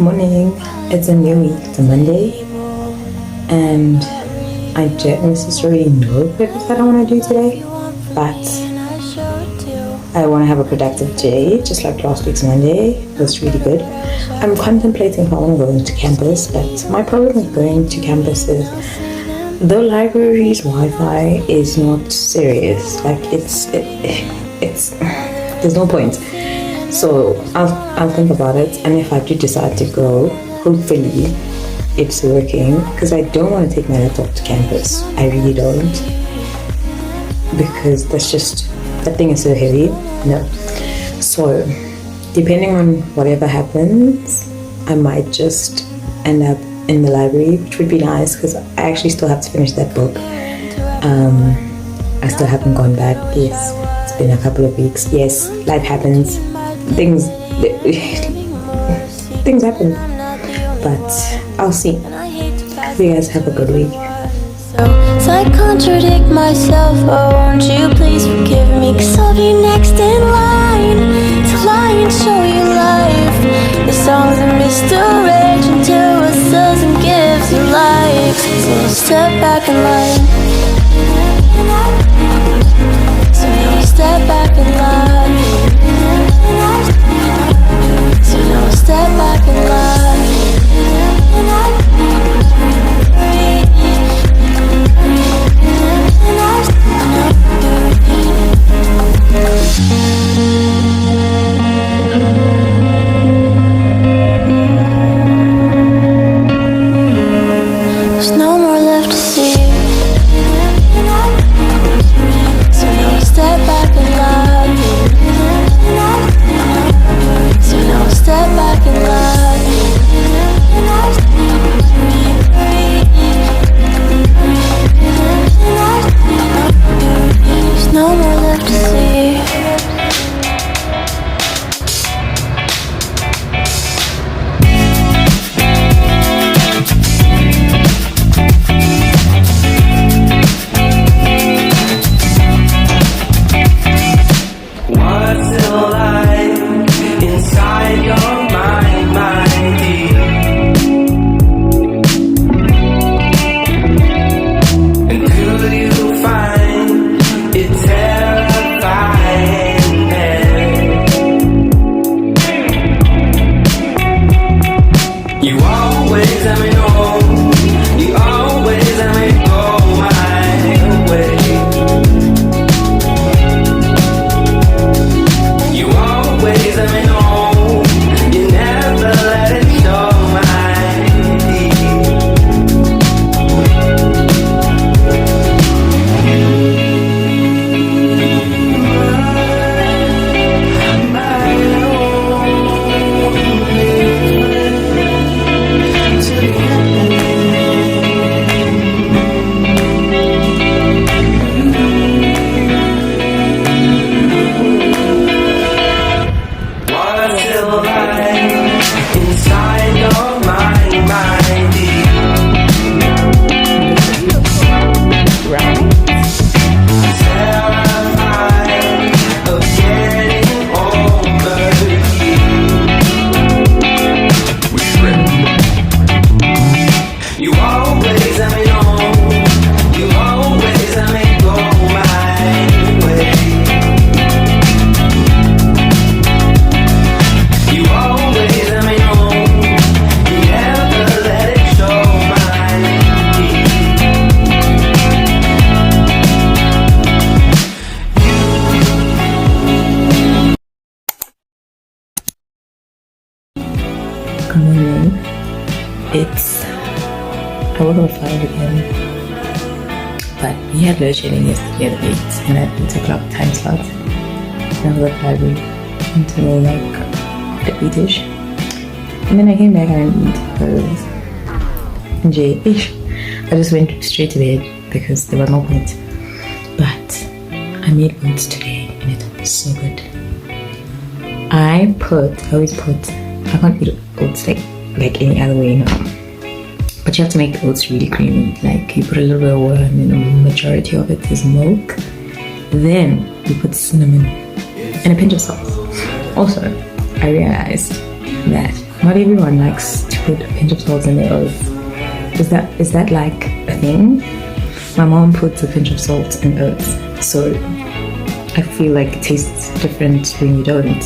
Morning. It's a new week. It's a Monday, and I don't necessarily know what I want to do today, but I want to have a productive day, just like last week's Monday. It was really good. I'm contemplating if I want to go into campus, but my problem with going to campus is the library's Wi-Fi is not serious. Like it's there's no point. So I'll think about it, and if I do decide to go, hopefully it's working, because I don't want to take my laptop to campus. I really don't, because that thing is so heavy. No. So depending on whatever happens, I might just end up in the library, which would be nice, because I actually still have to finish that book. I still haven't gone back. Yes, it's been a couple of weeks. Yes, life happens. Things happen, but I'll see. You guys have a good week. So I contradict myself, oh won't you please forgive me, 'cause I'll be next in line to lie and show you life. The songs that misdirect into whistles and gives you likes. So step back in line. So now step back in line. So now step back in line. There's no more left to see. So now step back in line. So now step back in line. There's no more left to see. I woke up at 5 again, but we had load shedding yesterday at 8, and at 8 o'clock time slot, and I was at 5 until like after 8ish, and then I came back and I didn't eat because I just went straight to bed because there was no point. But I made oats today and it was so good. I can't eat oats like any other way, you know. But you have to make the oats really creamy. Like you put a little bit of water and then the majority of it is milk. Then you put cinnamon and a pinch of salt. Also, I realized that not everyone likes to put a pinch of salt in their oats. Is that like a thing? My mom puts a pinch of salt in oats, so I feel like it tastes different when you don't.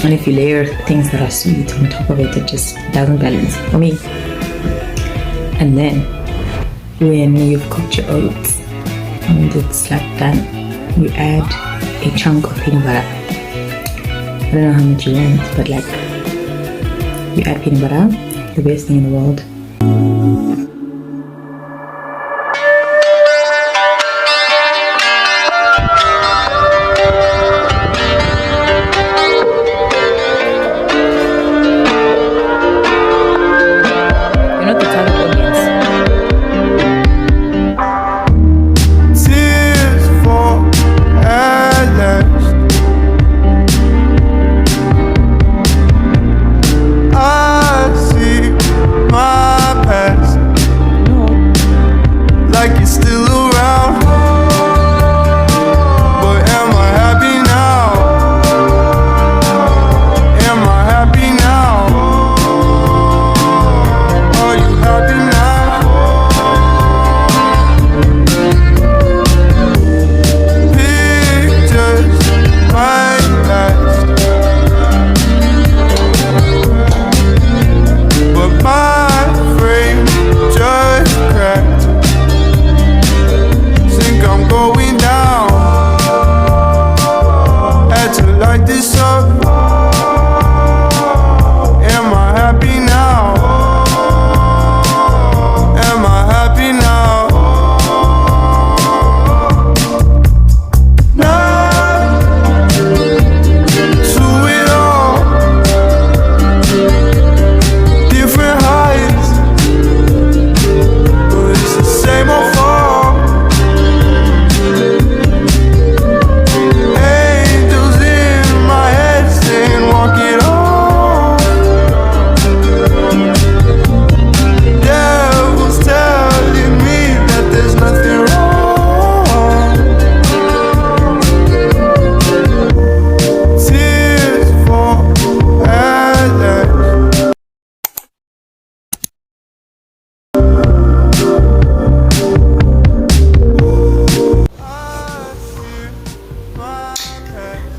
And if you layer things that are sweet on top of it, it just doesn't balance for me. And then when you've cooked your oats and it's like done, you add a chunk of peanut butter. I don't know how much you want, but like you add peanut butter, the best thing in the world.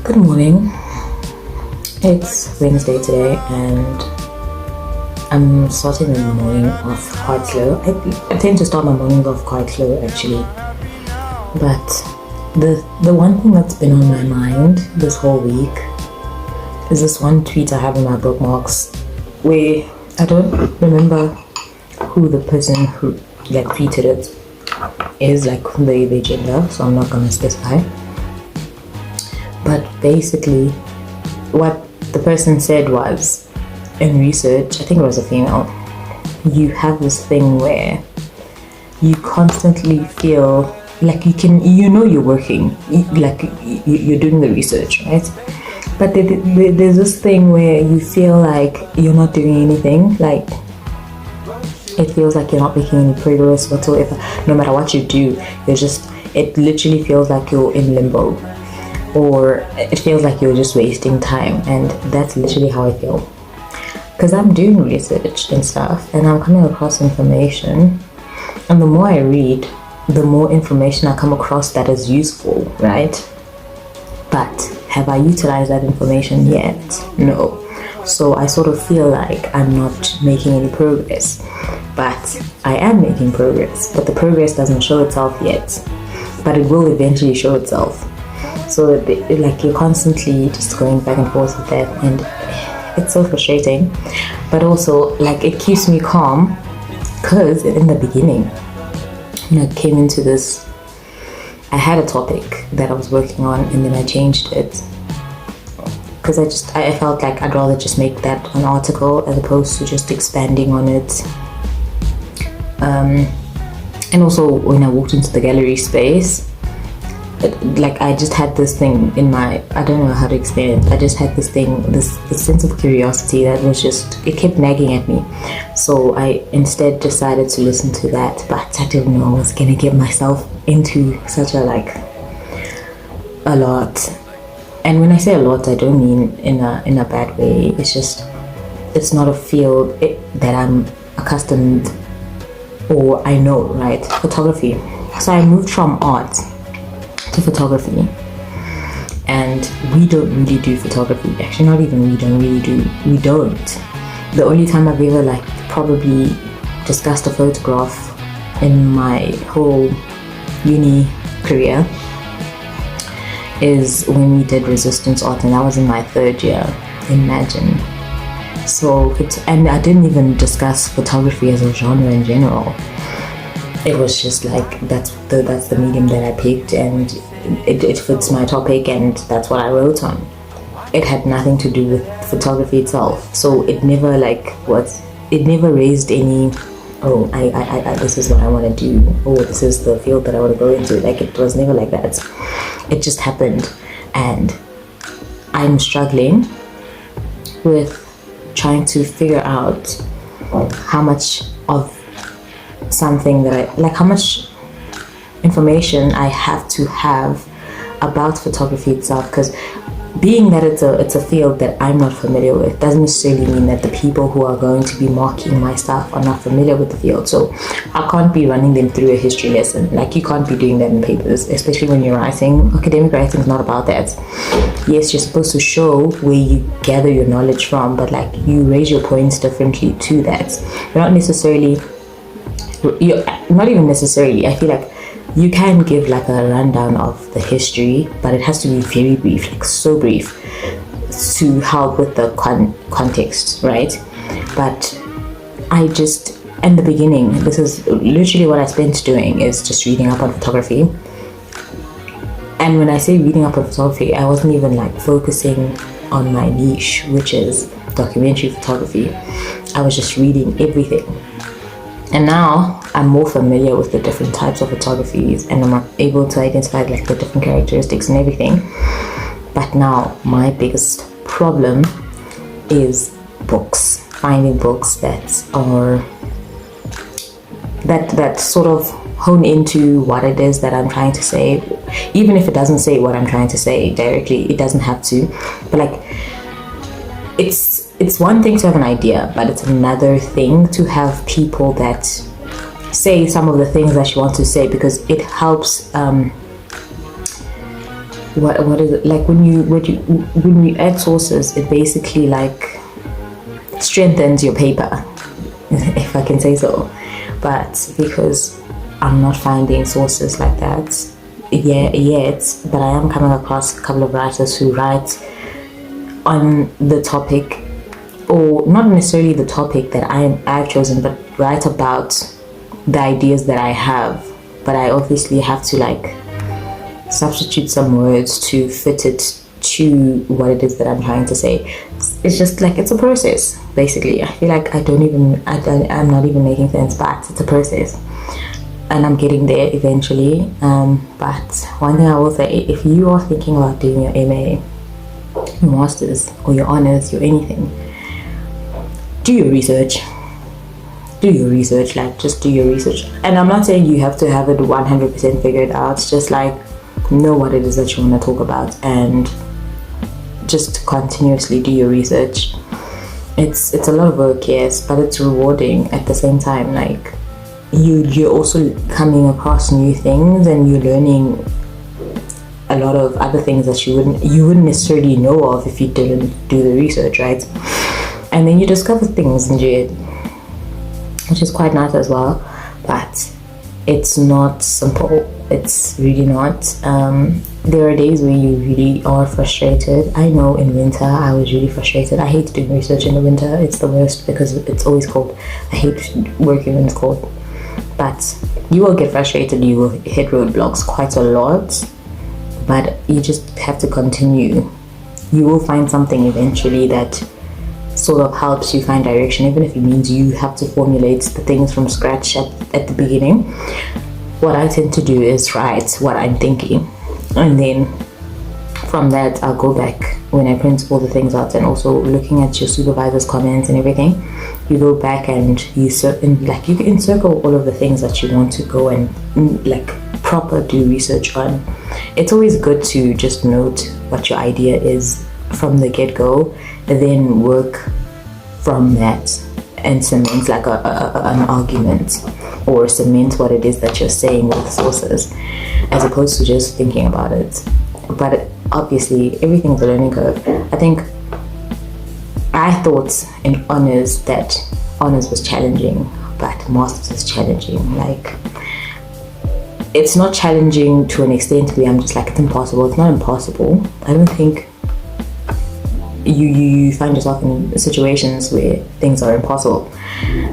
Good morning. It's Wednesday today and I'm starting the morning off quite slow. I tend to start my mornings off quite slow actually. But the one thing that's been on my mind this whole week is this one tweet I have in my bookmarks where I don't remember who the person who tweeted it is, like the gender, so I'm not gonna specify. But basically, what the person said was, in research, I think it was a female, you have this thing where you constantly feel like you're working, you're doing the research, right? But there's this thing where you feel like you're not doing anything, like it feels like you're not making any progress whatsoever. No matter what you do, it literally feels like you're in limbo. Or it feels like you're just wasting time, and that's literally how I feel. Because I'm doing research and stuff, and I'm coming across information, and the more I read, the more information I come across that is useful, right? But have I utilized that information yet? No. So I sort of feel like I'm not making any progress, but I am making progress, but the progress doesn't show itself yet, but it will eventually show itself. So you're constantly just going back and forth with that, and it's so frustrating. But also it keeps me calm, because in the beginning, I came into this, I had a topic that I was working on, and then I changed it because I felt like I'd rather just make that an article as opposed to just expanding on it. And also when I walked into the gallery space, I just had this thing in my, I don't know how to explain it, I just had this thing, this sense of curiosity that was just, it kept nagging at me. So I instead decided to listen to that, but I didn't know I was gonna get myself into such a lot. And when I say a lot, I don't mean in a bad way. It's just it's not a field that I'm accustomed or I know, right? Photography. So I moved from art to photography, and we don't really do photography. Actually, not even we don't. The only time I've ever like probably discussed a photograph in my whole uni career is when we did resistance art, and that was in my 3rd year. Imagine. So and I didn't even discuss photography as a genre in general. It was just like that's the medium that I picked, and it fits my topic, and that's what I wrote on. It had nothing to do with photography itself. So it never raised any, oh, I this is what I want to do, oh, this is the field that I want to go into. Like, it was never like that. It just happened, and I'm struggling with trying to figure out how much of something that how much information I have to have about photography itself, because being that it's a field that I'm not familiar with doesn't necessarily mean that the people who are going to be marking my stuff are not familiar with the field. So I can't be running them through a history lesson. Like, you can't be doing that in papers, especially when you're writing. Academic writing is not about that. Yes, you're supposed to show where you gather your knowledge from, but like, you raise your points differently to that. Not even necessarily, I feel like you can give like a rundown of the history, but it has to be very brief, like so brief, to help with the context, right? But in the beginning, this is literally what I spent doing, is just reading up on photography. And when I say reading up on photography, I wasn't even like focusing on my niche, which is documentary photography. I was just reading everything. And now I'm more familiar with the different types of photographies, and I'm able to identify like the different characteristics and everything. But now my biggest problem is books. Finding books that sort of hone into what it is that I'm trying to say, even if it doesn't say what I'm trying to say directly. It doesn't have to, but like, it's one thing to have an idea, but it's another thing to have people that say some of the things that you want to say, because it helps. What is it like when you add sources? It basically like strengthens your paper, if I can say so. But because I'm not finding sources like that yet, but I am coming across a couple of writers who write on the topic, or not necessarily the topic that I've chosen, but write about the ideas that I have. But I obviously have to like substitute some words to fit it to what it is that I'm trying to say. It's just like, it's a process, basically. I feel like I'm not even making sense, but it's a process, and I'm getting there eventually. But one thing I will say, if you are thinking about doing your MA, your masters, or your honors, your anything, do your research. Like, just do your research. And I'm not saying you have to have it 100% figured out. It's just like, know what it is that you want to talk about, and just continuously do your research. It's a lot of work, yes, but it's rewarding at the same time. Like, you're also coming across new things, and you're learning a lot of other things that you wouldn't necessarily know of if you didn't do the research, right? And then you discover things in it, which is quite nice as well. But it's not simple. It's really not. There are days where you really are frustrated. I know in winter I was really frustrated. I hate doing research in the winter. It's the worst because it's always cold. I hate working when it's cold. But you will get frustrated. You will hit roadblocks quite a lot. But you just have to continue. You will find something eventually that sort of helps you find direction, even if it means you have to formulate the things from scratch at the beginning. What I tend to do is write what I'm thinking, and then from that I'll go back when I print all the things out, and also looking at your supervisor's comments and everything. You go back and you can encircle all of the things that you want to go and like proper do research on. It's always good to just note what your idea is from the get-go, and then work from that and cement like an argument, or cement what it is that you're saying with sources, as opposed to just thinking about it. But obviously everything's a learning curve. I think I thought in honors that honors was challenging, but masters is challenging. Like, it's not challenging to an extent where I'm just like, it's impossible. It's not impossible. I don't think you find yourself in situations where things are impossible.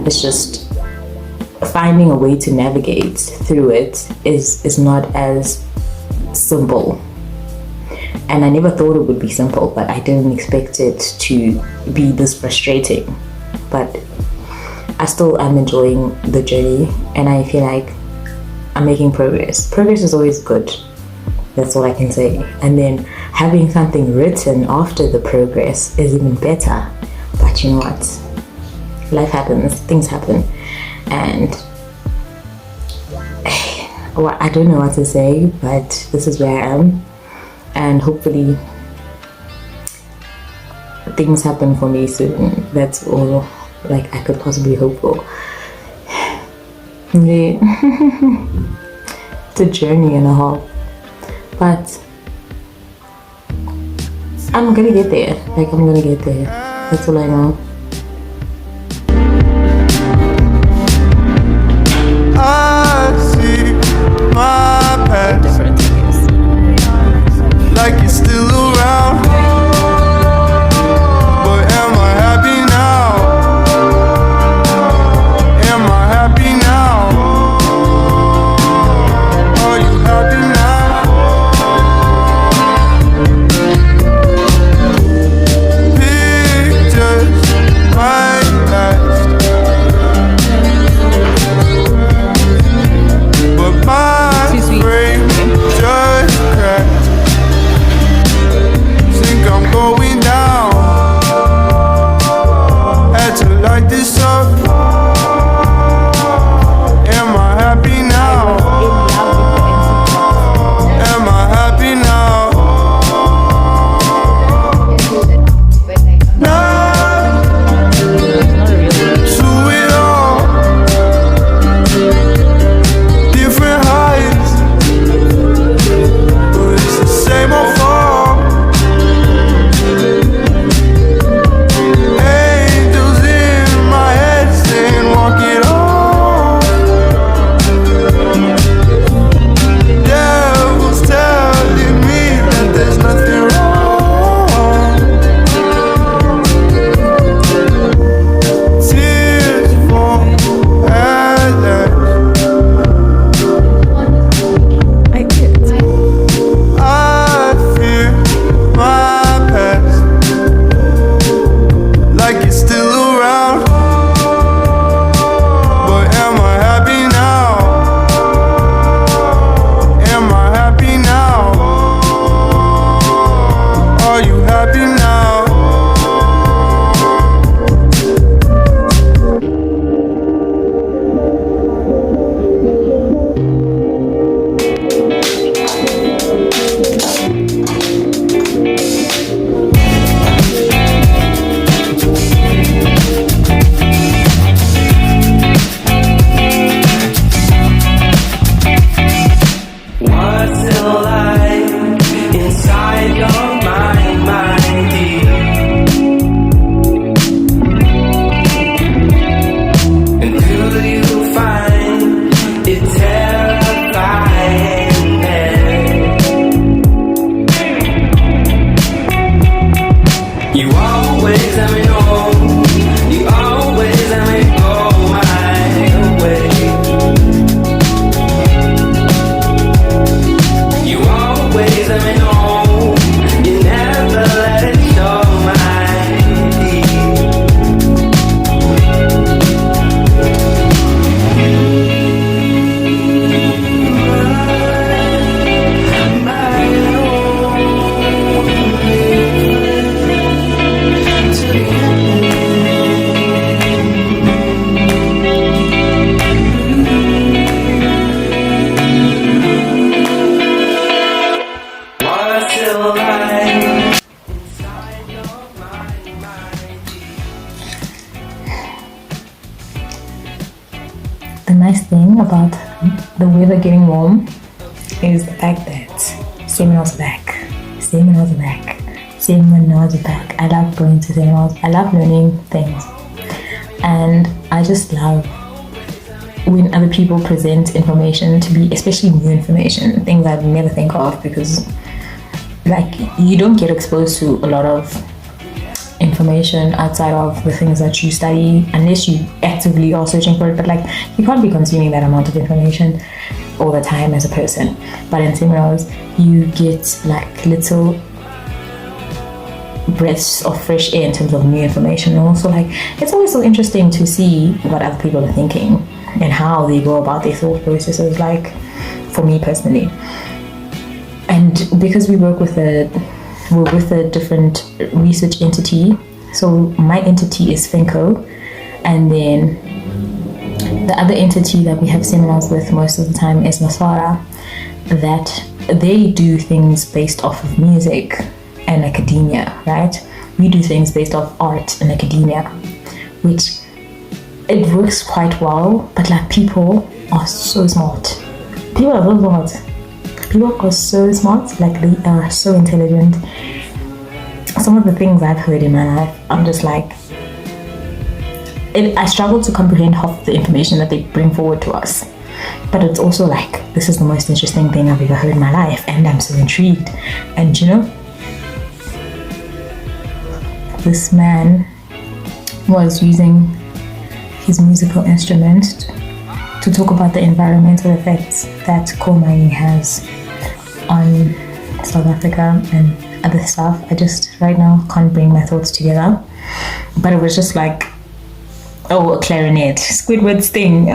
It's just finding a way to navigate through it is not as simple. And I never thought it would be simple, but I didn't expect it to be this frustrating. But I still am enjoying the journey, and I feel like I'm making progress. Progress is always good. That's all I can say. And then having something written after the progress is even better. But you know what? Life happens, things happen. And well, I don't know what to say, but this is where I am. And hopefully things happen for me soon. That's all like I could possibly hope for. Yeah. It's a journey and a half, but I'm gonna get there. Like, I'm gonna get there. That's all I know. I see my past Different, I guess. like it's still around, but am I happy now? Am I happy now? Are you happy now? Pictures thing about the weather getting warm is the fact that seminars are back. Seminars are back. Seminars are back. I love going to seminars. I love learning things. And I just love when other people present information to be, especially new information, things I'd never think of, because like you don't get exposed to a lot of information outside of the things that you study unless you actively are searching for it. But like you can't be consuming that amount of information all the time as a person. But in seminars you get like little breaths of fresh air in terms of new information. And also like it's always so interesting to see what other people are thinking and how they go about their thought processes, like for me personally. And because we're with a different research entity, so my entity is Finco, and then the other entity that we have seminars with most of the time is Maswara, that they do things based off of music and academia, right? We do things based off art and academia, which it works quite well, but like people are so smart. People are so smart, like they are so intelligent. Some of the things I've heard in my life, I'm just like, I struggle to comprehend half the information that they bring forward to us. But it's also like, this is the most interesting thing I've ever heard in my life, and I'm so intrigued. And you know, this man was using his musical instrument to talk about the environmental effects that coal mining has on South Africa and other stuff. I just right now can't bring my thoughts together. But it was just like, oh, a clarinet, Squidward's thing,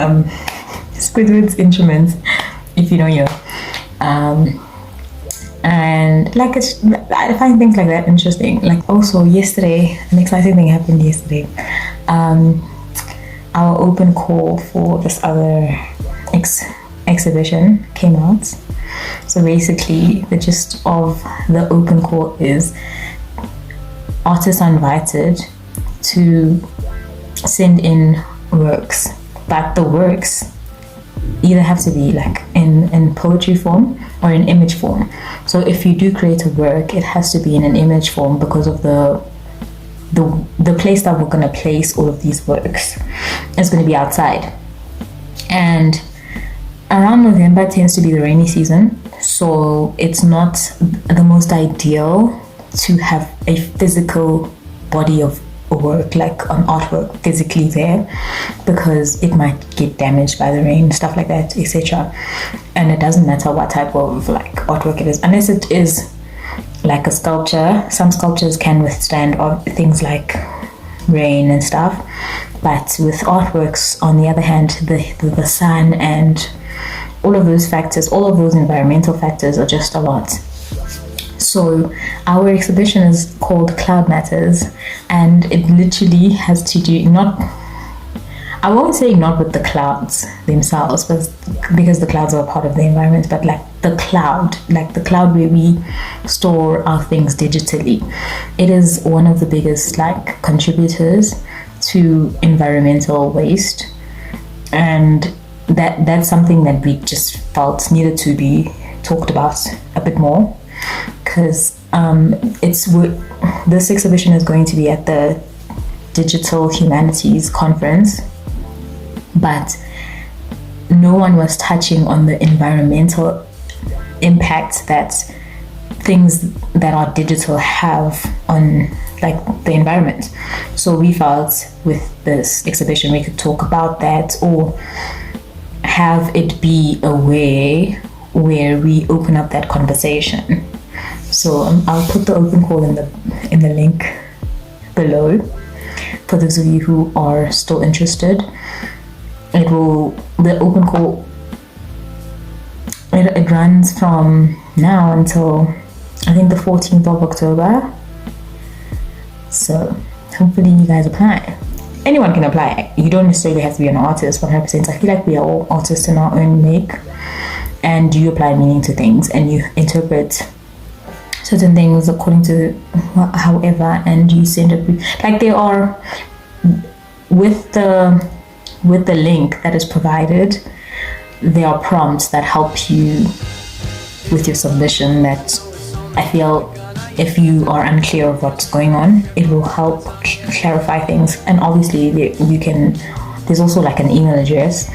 Squidward's instruments, if you know you. And like I find things like that interesting. Like also yesterday, an exciting thing happened yesterday. Our open call for this other exhibition came out. So basically the gist of the open call is artists are invited to send in works, but the works either have to be like in poetry form or in image form. So if you do create a work, it has to be in an image form because of the place that we're going to place all of these works is going to be outside. And around November tends to be the rainy season, so it's not the most ideal to have a physical body of work, like an artwork physically there, because it might get damaged by the rain, stuff like that, etc. And it doesn't matter what type of like artwork it is, unless it is like a sculpture. Some sculptures can withstand things like rain and stuff, but with artworks, on the other hand, the sun and all of those factors, all of those environmental factors are just a lot. So our exhibition is called Cloud Matters, and it literally has to do I won't say not with the clouds themselves, but because the clouds are a part of the environment, but like the cloud where we store our things digitally. It is one of the biggest like contributors to environmental waste, and that's something that we just felt needed to be talked about a bit more, because this exhibition is going to be at the Digital Humanities Conference, but no one was touching on the environmental impact that things that are digital have on like the environment. So we felt with this exhibition we could talk about that, or have it be a way where we open up that conversation. So I'll put the open call in the link below for those of you who are still interested. The open call, it runs from now until I think the 14th of October. So hopefully you guys apply. Anyone can apply. You don't necessarily have to be an artist 100%. I feel like we are all artists in our own make, and you apply meaning to things and you interpret certain things according to however, and you send it like they are with the link that is provided. there are prompts that help you with your submission that I feel if you are unclear of what's going on, it will help clarify things. And obviously there's also like an email address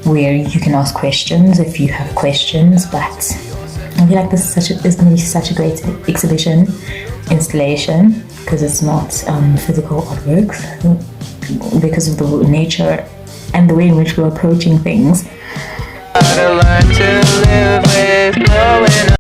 where you can ask questions if you have questions. But I feel like this is going to be such a great exhibition installation, because it's not physical artworks, because of the nature and the way in which we're approaching things.